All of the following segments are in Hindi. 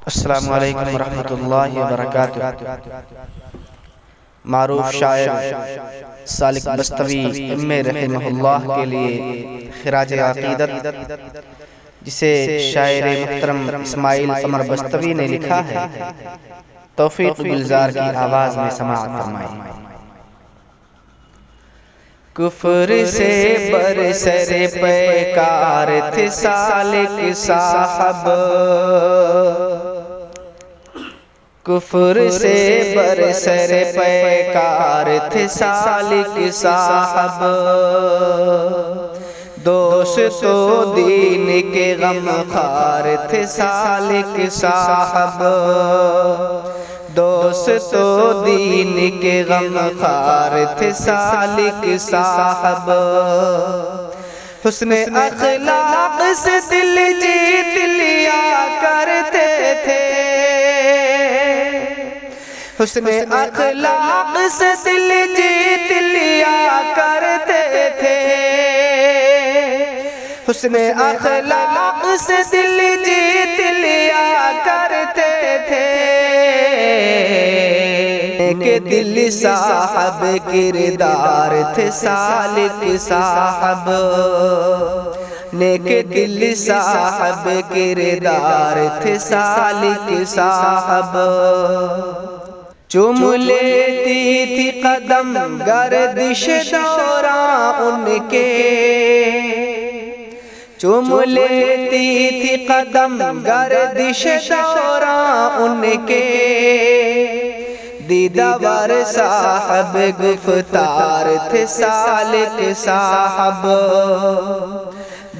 अस्सलामु अलैकुम वरहमतुल्लाहि वबरकातुहू। मारूफ शायर सालिक बस्तवी इम्मे रहमहुल्लाह के लिए खिराज अक़ीदत, जिसे शायर मुहतरम इस्माइल कमर बस्तवी ने लिखा है, तौफीक गुलजार की आवाज में समाअत फरमाएं। कुफ्र से बरसर पैकार थे सालिक साहब, कुफ्र से बरसर पैकार थे सालिक साहब। दोस्तों दीन के गमखार थे सालिक साहब, दोस्तों दीन के गमखार थे सालिक साहब। हुस्न अखलाक से दिल जीत लिया करते थे, हुस्न अखलाक से दिल जीत लिया करते थे, हुस्न अखलाक से दिल जीत लिया करते थे। के दिल साहब किरदार थे सालिक साहब, नेक दिल साहब किरदार थे सालिक साहब। चूम लेती थी कदम गर्दिश दौरा उनके, चूम लेती थी कदम गर्दिश दौरा उनके। दीदावर साहब गुफ्तार थे सालिक साहब,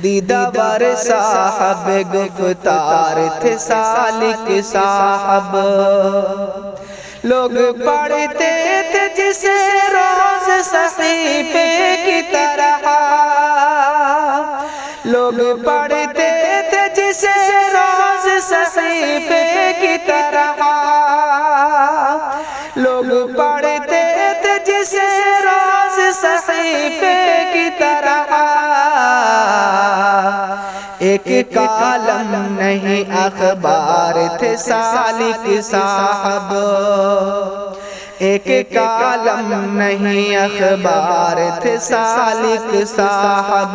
दीदावर साहब गुफ्तार थे सालिक साहब। लोग पढ़ते थे जिसे रोज सहीफे की तरह, लोग पढ़ते थे जिसे रोज सहीफे की तरह, लोग पढ़ते थे जिसे रोज सहीफे की तरह। एक कालम नहीं अखबार थे सालिक साहब, एक कालम नहीं अखबार थे सालिक साहब।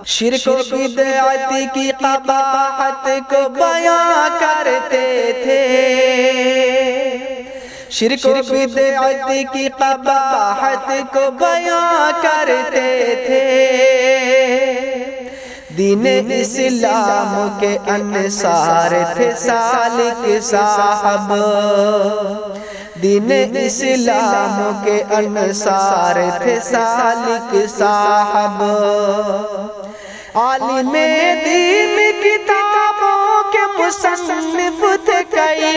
शिर्क व बिदअत की क़बाहत को बयां करते थे, शिर्क व बिदअत की क़बाहत को बयां करते थे। दीन इस्लाम के अंसार थे सालिक साहब, दीन इस्लाम के अंसार थे सालिक साहब। आलिमे दीन किताबों के मुसन्निफ थे कई,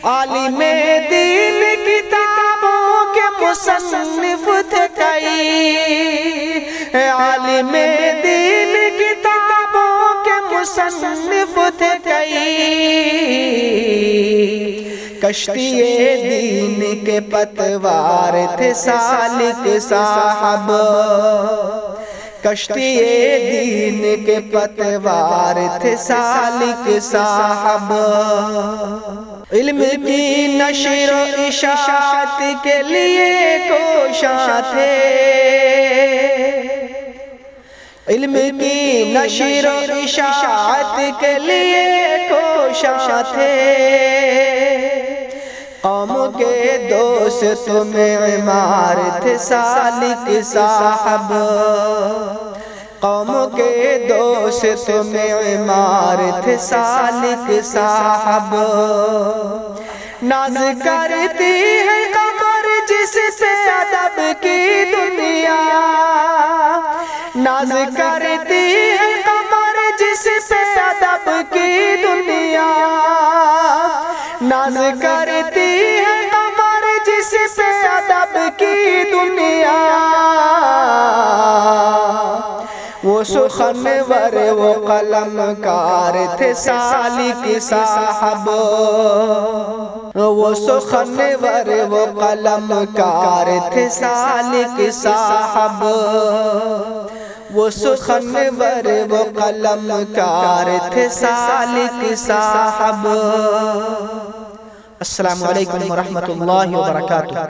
आलिमे दीन किताबों के मुसन्निफ थे कई, आलिमे दीन किताबों के मुसन्निफ थे कई। कश्तिए दीन के पतवार थे सालिक साहब, कश्तिए दीन के पतवार थे सालिक साहब। इल्म की नशर व इशाअत के लिए कोशा थे, इल्म की नशर व इशाअत के लिए कोशा थे। कौम के दोस्त में इमार थे सालिक साहब, कौम के दोस्त में इमार थे सालिक साहब। नाज करती है कमर जिससे अदब की दुनिया, नाज करती है कमर जिससे अदब की दुनिया, नाज करती है कमर जिससे अदब की दुनिया। वो सुखनवर वो कलमकार थे सालिक साहब, वो सुखनवर वो कलमकार थे सालिक साहब। वो सुखनवर वो कलमकार थे सालिक साहब। अस्सलामु अलैकुम व रहमतुल्लाहि व बरकातुहू।